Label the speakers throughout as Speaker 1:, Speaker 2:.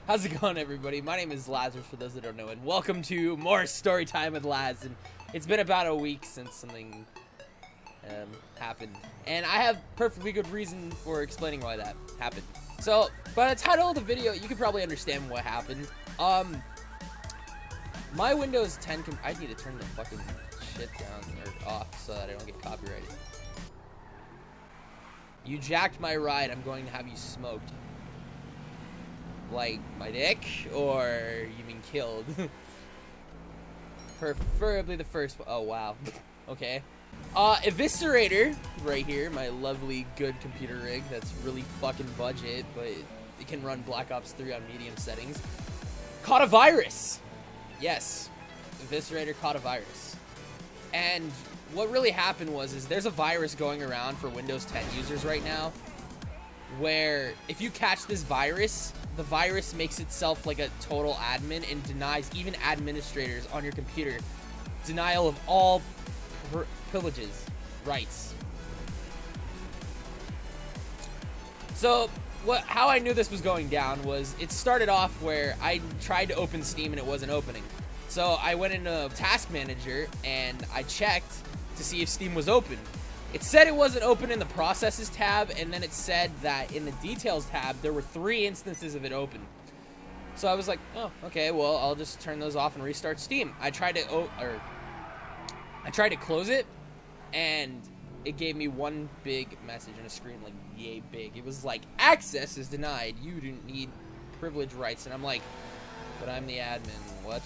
Speaker 1: How's it going, everybody? My name is Lazarus, for those that don't know, and welcome to more story time with Laz. And it's been about a week since something happened, and I have perfectly good reason for explaining why that happened. So, by the title of the video, you can probably understand what happened. My Windows 10, I need to turn the fucking shit down or off so that I don't get copyrighted. You jacked my ride, I'm going to have you smoked. Like, my dick? Or you mean killed? Preferably the first one. Oh, wow. Okay. Eviscerator, right here, my lovely good computer rig that's really fucking budget, but it can run Black Ops 3 on medium settings. Caught a virus! Yes, Eviscerator caught a virus. And what really happened is there's a virus going around for Windows 10 users right now, where if you catch this virus, the virus makes itself like a total admin and denies even administrators on your computer denial of all privileges, rights. So how I knew this was going down was it started off where I tried to open Steam and it wasn't opening. So I went into Task Manager and I checked to see if Steam was open. It said it wasn't open in the Processes tab, and then it said that in the Details tab, there were 3 instances of it open. So I was like, oh, okay, well, I'll just turn those off and restart Steam. I tried to close it, and it gave me one big message on a screen, like, yay big. It was like, access is denied. You don't need privilege rights. And I'm like, but I'm the admin. What?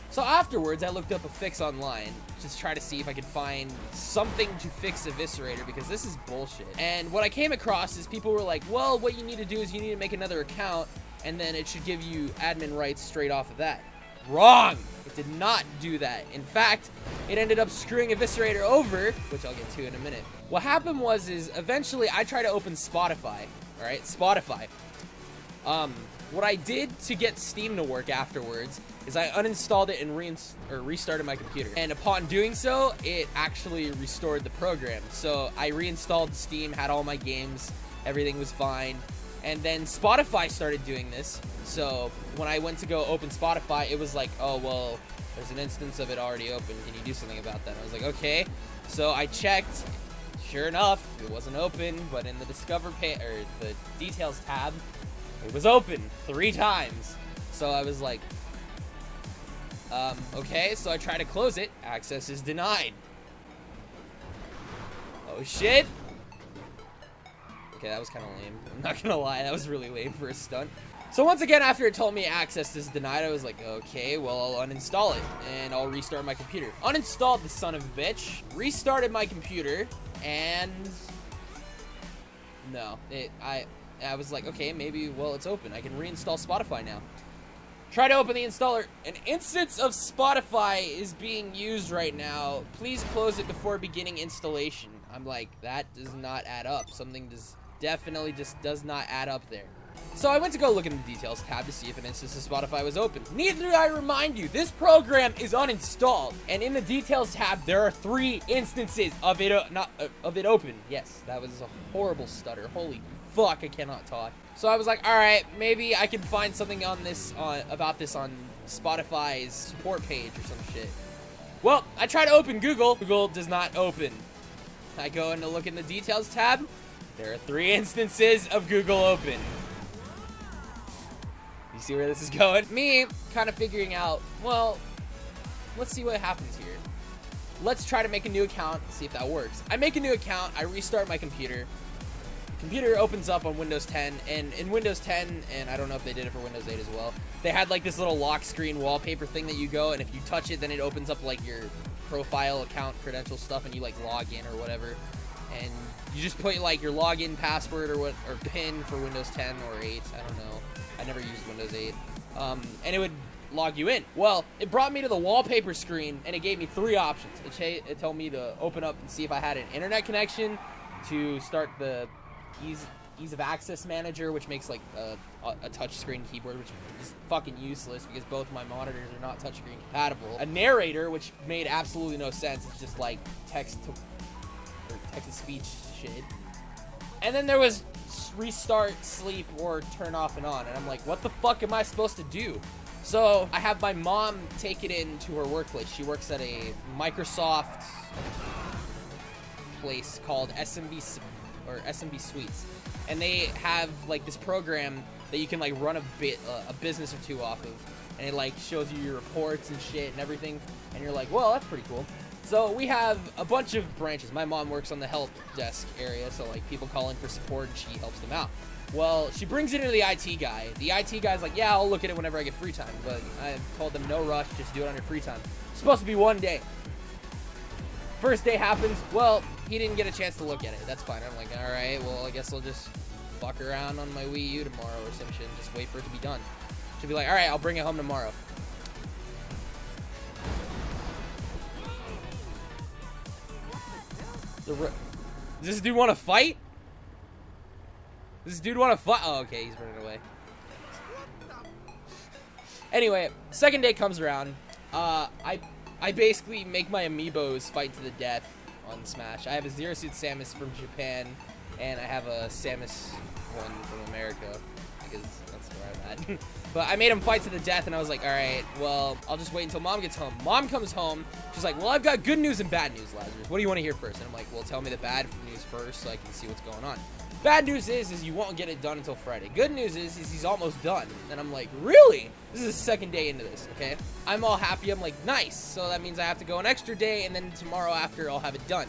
Speaker 1: So afterwards, I looked up a fix online to try to see if I could find something to fix Eviscerator, because this is bullshit. And what I came across is people were like, well, what you need to do is you need to make another account, and then it should give you admin rights straight off of that. Wrong! It did not do that. In fact, it ended up screwing Eviscerator over, which I'll get to in a minute. What happened was eventually I tried to open Spotify, alright? Spotify. What I did to get Steam to work afterwards is I uninstalled it and restarted my computer. And upon doing so, it actually restored the program. So I reinstalled Steam, had all my games, everything was fine. And then Spotify started doing this. So when I went to go open Spotify, it was like, oh, well, there's an instance of it already open. Can you do something about that? I was like, okay. So I checked. Sure enough, it wasn't open, but in the Discover page or the Details tab, it was open 3 times. So I was like, okay, so I try to close it. Access is denied. Oh, shit. Okay, that was kind of lame. I'm not gonna lie, that was really lame for a stunt. So once again, after it told me access is denied, I was like, okay, well, I'll uninstall it, and I'll restart my computer. Uninstalled the son of a bitch, restarted my computer, and no, I was like, okay, maybe, well, it's open. I can reinstall Spotify now. Try to open the installer. An instance of Spotify is being used right now. Please close it before beginning installation. I'm like, that does not add up. Something definitely just does not add up there. So I went to go look in the Details tab to see if an instance of Spotify was open. Need I remind you, this program is uninstalled. And in the Details tab, there are 3 instances of it, of it open. Yes, that was a horrible stutter. Holy fuck, I cannot talk. So I was like, all right, maybe I can find something on this about this on Spotify's support page or some shit. Well, I try to open Google. Google does not open. I go in to look in the Details tab. There are 3 instances of Google open. You see where this is going? Me kind of figuring out, well, let's see what happens here. Let's try to make a new account and see if that works. I make a new account. I restart my computer. Computer opens up on Windows 10, and in Windows 10, and I don't know if they did it for Windows 8 as well, they had like this little lock screen wallpaper thing that you go, and if you touch it, then it opens up like your profile, account, credential stuff, and you like log in or whatever, and you just put like your login password or PIN for Windows 10 or 8, I don't know, I never used Windows 8, and it would log you in. Well, it brought me to the wallpaper screen, and it gave me 3 options. It told me to open up and see if I had an internet connection, to start the ease of access manager, which makes like a touchscreen keyboard, which is fucking useless because both my monitors are not touchscreen compatible. A narrator, which made absolutely no sense. It's just like text to speech shit. And then there was restart, sleep, or turn off and on. And I'm like, what the fuck am I supposed to do? So I have my mom take it into her workplace. She works at a Microsoft place called SMB Suites, and they have like this program that you can like run a business or two off of, and it like shows you your reports and shit and everything, and you're like, well, that's pretty cool. So we have a bunch of branches. My mom works on the help desk area, so like people call in for support and she helps them out. Well, she brings it into the IT guy. The IT guy's like, yeah, I'll look at it whenever I get free time. But I told them, no rush, just do it on your free time. It's supposed to be one day. First day happens, well, he didn't get a chance to look at it. That's fine. I'm like, all right, well, I guess I'll just fuck around on my Wii U tomorrow or some shit and just wait for it to be done. She'll be like, all right, I'll bring it home tomorrow. Does this dude want to fight? Does this dude want to fight? Oh, okay, he's running away. Anyway, second day comes around. I basically make my amiibos fight to the death on Smash. I have a Zero Suit Samus from Japan, and I have a Samus one from America, because that's where I'm at. But I made them fight to the death, and I was like, alright, well, I'll just wait until Mom gets home. Mom comes home, she's like, well, I've got good news and bad news, Lazarus. What do you want to hear first? And I'm like, well, tell me the bad news first so I can see what's going on. Bad news is you won't get it done until Friday. Good news is he's almost done. And I'm like, really? This is the second day into this, okay? I'm all happy. I'm like, nice. So that means I have to go an extra day, and then tomorrow after I'll have it done.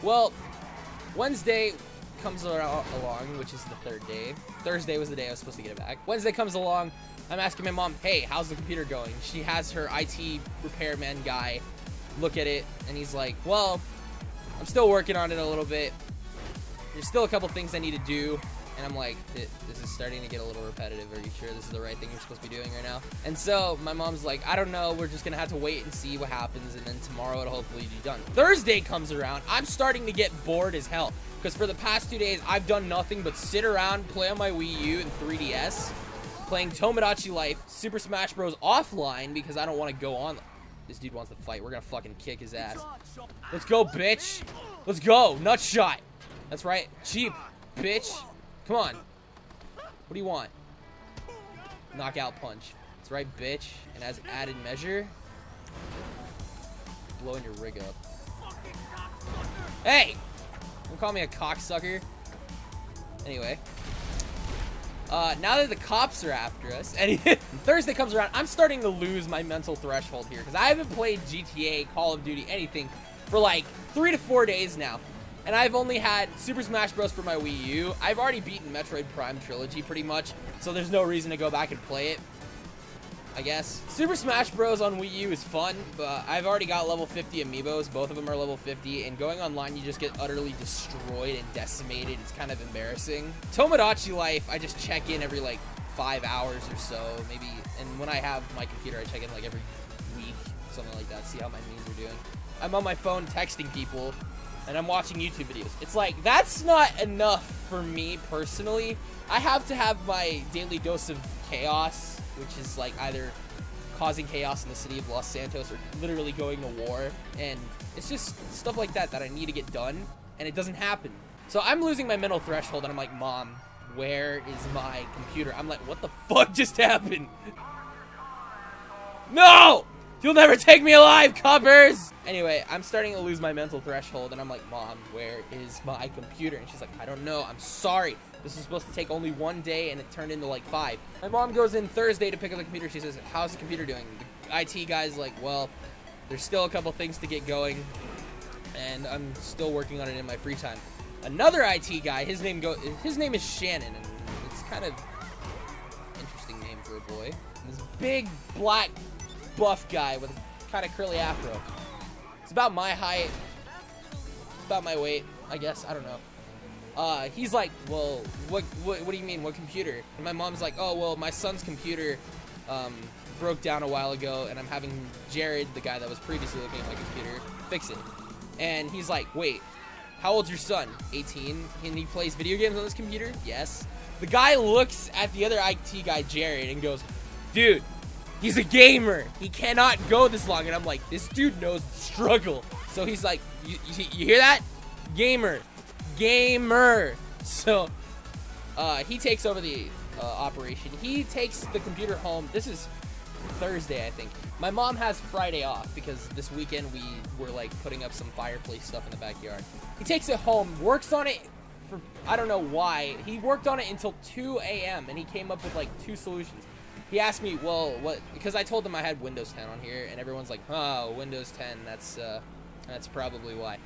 Speaker 1: Well, Wednesday comes along, which is the third day. Thursday was the day I was supposed to get it back. Wednesday comes along. I'm asking my mom, hey, how's the computer going? She has her IT repairman guy look at it, and he's like, well, I'm still working on it a little bit. There's still a couple things I need to do. And I'm like, this is starting to get a little repetitive. Are you sure this is the right thing you're supposed to be doing right now? And so my mom's like, I don't know. We're just going to have to wait and see what happens. And then tomorrow it'll hopefully be done. Thursday comes around. I'm starting to get bored as hell. Because for the past 2 days, I've done nothing but sit around, play on my Wii U and 3DS. Playing Tomodachi Life, Super Smash Bros. Offline because I don't want to go on. This dude wants to fight. We're going to fucking kick his ass. Let's go, bitch. Let's go. Nut shot. That's right. Cheap, bitch. Come on. What do you want? Knockout punch. That's right, bitch. And as added measure, blowing your rig up. Hey! Don't call me a cocksucker. Anyway. Now that the cops are after us, and Thursday comes around, I'm starting to lose my mental threshold here. Because I haven't played GTA, Call of Duty, anything for like 3 to 4 days now. And I've only had Super Smash Bros. For my Wii U. I've already beaten Metroid Prime Trilogy pretty much, so there's no reason to go back and play it, I guess. Super Smash Bros. On Wii U is fun, but I've already got level 50 amiibos. Both of them are level 50, and going online, you just get utterly destroyed and decimated. It's kind of embarrassing. Tomodachi Life, I just check in every, like, 5 hours or so, maybe. And when I have my computer, I check in, like, every week, something like that, see how my memes are doing. I'm on my phone texting people, and I'm watching YouTube videos. It's like, that's not enough for me personally. I have to have my daily dose of chaos, which is like either causing chaos in the city of Los Santos or literally going to war. And it's just stuff like that that I need to get done, and it doesn't happen. So I'm losing my mental threshold, and I'm like, Mom, where is my computer? I'm like, what the fuck just happened? No! You'll never take me alive, coppers! Anyway, I'm starting to lose my mental threshold, and I'm like, Mom, where is my computer? And she's like, I don't know, I'm sorry. This was supposed to take only 1 day, and it turned into like 5. My mom goes in Thursday to pick up the computer. She says, how's the computer doing? The IT guy's like, well, there's still a couple things to get going, and I'm still working on it in my free time. Another IT guy, his name is Shannon, and it's kind of an interesting name for a boy. This big, black, buff guy with a kind of curly afro. It's about my height, about my weight, I guess. I don't know. He's like, well, what do you mean, what computer? And my mom's like, oh, well, my son's computer broke down a while ago, and I'm having Jared, the guy that was previously looking at my computer, fix it. And he's like, wait, how old's your son? 18. And he plays video games on this computer? Yes. The guy looks at the other IT guy, Jared, and goes, dude, he's a gamer. He cannot go this long. And I'm like, this dude knows the struggle. So he's like, you hear that? Gamer. So he takes over the operation. He takes the computer home. This is Thursday, I think. My mom has Friday off because this weekend we were like putting up some fireplace stuff in the backyard. He takes it home, works on it for, I don't know why. He worked on it until 2 a.m. and he came up with like 2 solutions. He asked me, well, what, because I told him I had Windows 10 on here, and everyone's like, oh, Windows 10, that's probably why.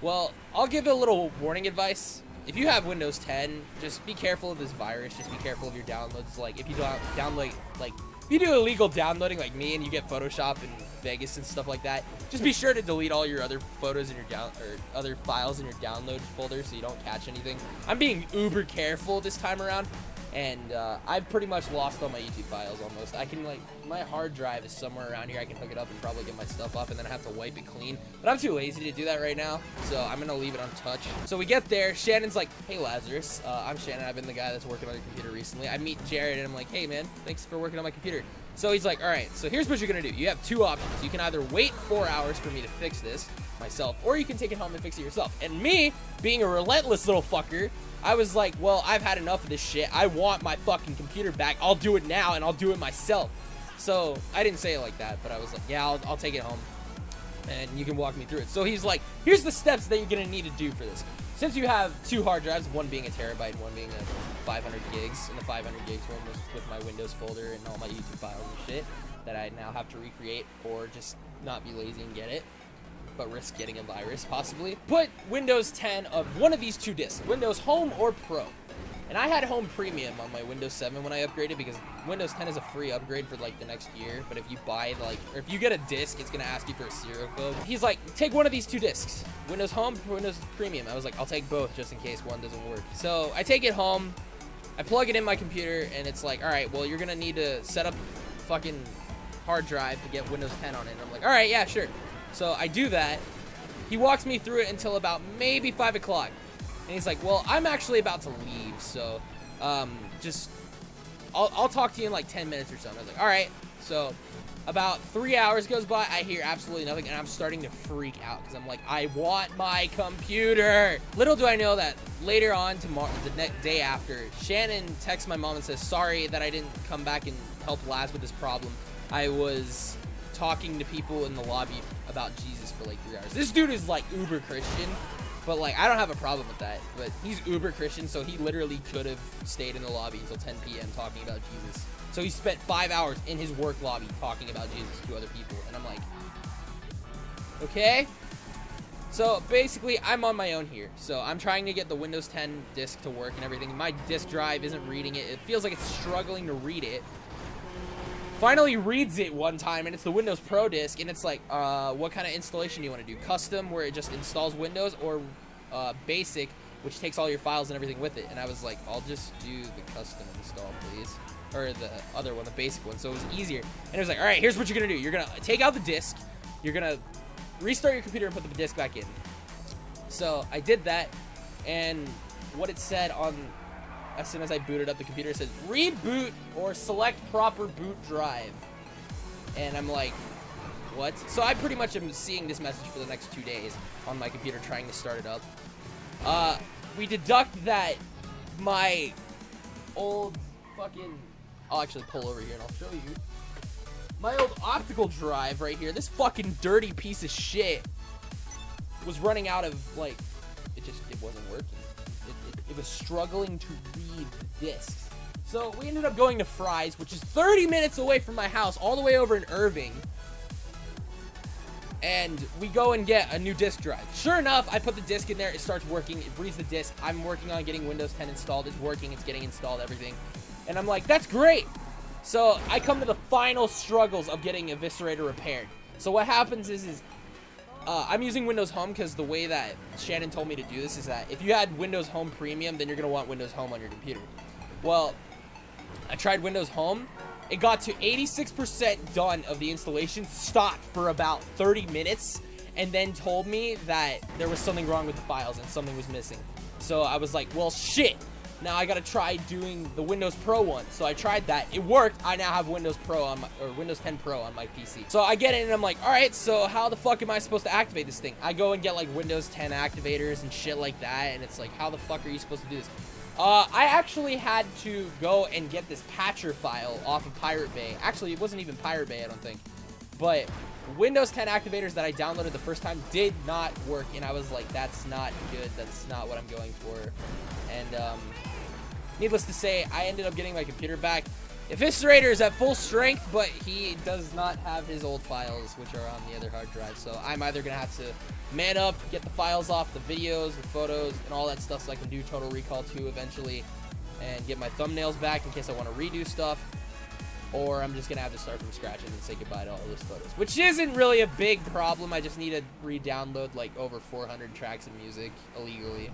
Speaker 1: Well, I'll give a little warning advice. If you have Windows 10, just be careful of this virus. Just be careful of your downloads. Like, if you download, like, if you do illegal downloading like me and you get Photoshop and Vegas and stuff like that, just be sure to delete all your other photos in your other files in your download folder so you don't catch anything. I'm being uber careful this time around, and I've pretty much lost all my YouTube files almost. I can, like, my hard drive is somewhere around here. I can hook it up and probably get my stuff up, and then I have to wipe it clean. But I'm too lazy to do that right now, so I'm gonna leave it untouched. So we get there. Shannon's like, hey, Lazarus. I'm Shannon. I've been the guy that's working on your computer recently. I meet Jared, and I'm like, hey, man, thanks for working on my computer. So he's like, all right, so here's what you're gonna do. You have 2 options. You can either wait 4 hours for me to fix this myself, or you can take it home and fix it yourself. And me, being a relentless little fucker, I was like, well, I've had enough of this shit. I want my fucking computer back. I'll do it now, and I'll do it myself. So I didn't say it like that, but I was like, yeah, I'll take it home, and you can walk me through it. So he's like, here's the steps that you're going to need to do for this. Since you have 2 hard drives, one being a terabyte and one being a 500 gigs, and the 500 gigs one was with my Windows folder and all my YouTube files and shit that I now have to recreate or just not be lazy and get it, but risk getting a virus, possibly. Put Windows 10 of one of these 2 disks, Windows Home or Pro. And I had Home Premium on my Windows 7 when I upgraded because Windows 10 is a free upgrade for like the next year. But if you buy like, or if you get a disc, it's gonna ask you for a serial code. He's like, take one of these 2 discs, Windows Home, Windows Premium. I was like, I'll take both just in case one doesn't work. So I take it home, I plug it in my computer, and it's like, all right, well, you're gonna need to set up a fucking hard drive to get Windows 10 on it. And I'm like, all right, yeah, sure. So I do that. He walks me through it until about maybe 5 o'clock. And he's like, well, I'm actually about to leave, so just I'll talk to you in like 10 minutes or something. I was like, all right. So about 3 hours goes by. I hear absolutely nothing, and I'm starting to freak out because I'm like, I want my computer. Little do I know that later on tomorrow, the next day after, Shannon texts my mom and says, sorry that I didn't come back and help Laz with this problem. I was talking to people in the lobby about Jesus for like 3 hours. This dude is like uber Christian, but like I don't have a problem with that, but he's uber Christian, so he literally could have stayed in the lobby until 10 p.m. talking about Jesus. So he spent 5 hours in his work lobby talking about Jesus to other people, and I'm like, okay. So basically I'm on my own here. So I'm trying to get the Windows 10 disk to work and everything. My disk drive isn't reading it. It feels like it's struggling to read it. Finally reads it one time, and it's the Windows Pro disk, and it's like, what kind of installation do you want to do? Custom, where it just installs Windows, or basic, which takes all your files and everything with it? And I was like, I'll just do the custom install, please. Or the other one, the basic one, so it was easier. And it was like, all right, here's what you're going to do. You're going to take out the disk, you're going to restart your computer and put the disk back in. So I did that, and what it said on, as soon as I booted up the computer, it says reboot or select proper boot drive. And I'm like, what? So I pretty much am seeing this message for the next 2 days on my computer trying to start it up. We deduct that my old fucking, I'll actually pull over here and I'll show you. My old optical drive right here, this fucking dirty piece of shit, was running out of, like, it wasn't working. It was struggling to read the discs. So we ended up going to Fry's, which is 30 minutes away from my house, all the way over in Irving. And we go and get a new disk drive. Sure enough, I put the disk in there, it starts working, it reads the disk. I'm working on getting Windows 10 installed, it's working, it's getting installed, everything. And I'm like, that's great. So I come to the final struggles of getting Eviscerator repaired. So what happens is I'm using Windows Home because the way that Shannon told me to do this is that if you had Windows Home Premium, then you're going to want Windows Home on your computer. Well, I tried Windows Home. It got to 86% done of the installation, stopped for about 30 minutes, and then told me that there was something wrong with the files and something was missing. So I was like, well, shit. Now I gotta try doing the Windows Pro one. So I tried that. It worked. I now have Windows Pro on my, or Windows 10 Pro on my PC. So I get it and I'm like, all right, so how the fuck am I supposed to activate this thing? I go and get like Windows 10 activators and shit like that. And it's like, how the fuck are you supposed to do this? I actually had to go and get this patcher file off of Pirate Bay. Actually, it wasn't even Pirate Bay, I don't think. But Windows 10 activators that I downloaded the first time did not work, and I was like, that's not good. That's not what I'm going for. And needless to say, I ended up getting my computer back. Eviscerator is at full strength, but he does not have his old files, which are on the other hard drive. So I'm either going to have to man up, get the files off, the videos, the photos, and all that stuff so I can do Total Recall 2 eventually and get my thumbnails back in case I want to redo stuff. Or I'm just going to have to start from scratch and then say goodbye to all those photos, which isn't really a big problem. I just need to re-download like over 400 tracks of music illegally.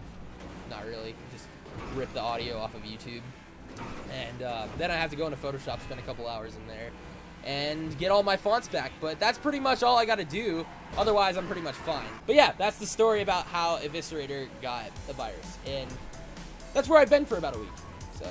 Speaker 1: Not really. Just rip the audio off of YouTube. And then I have to go into Photoshop, spend a couple hours in there, and get all my fonts back. But that's pretty much all I got to do. Otherwise, I'm pretty much fine. But yeah, that's the story about how Eviscerator got the virus. And that's where I've been for about a week. So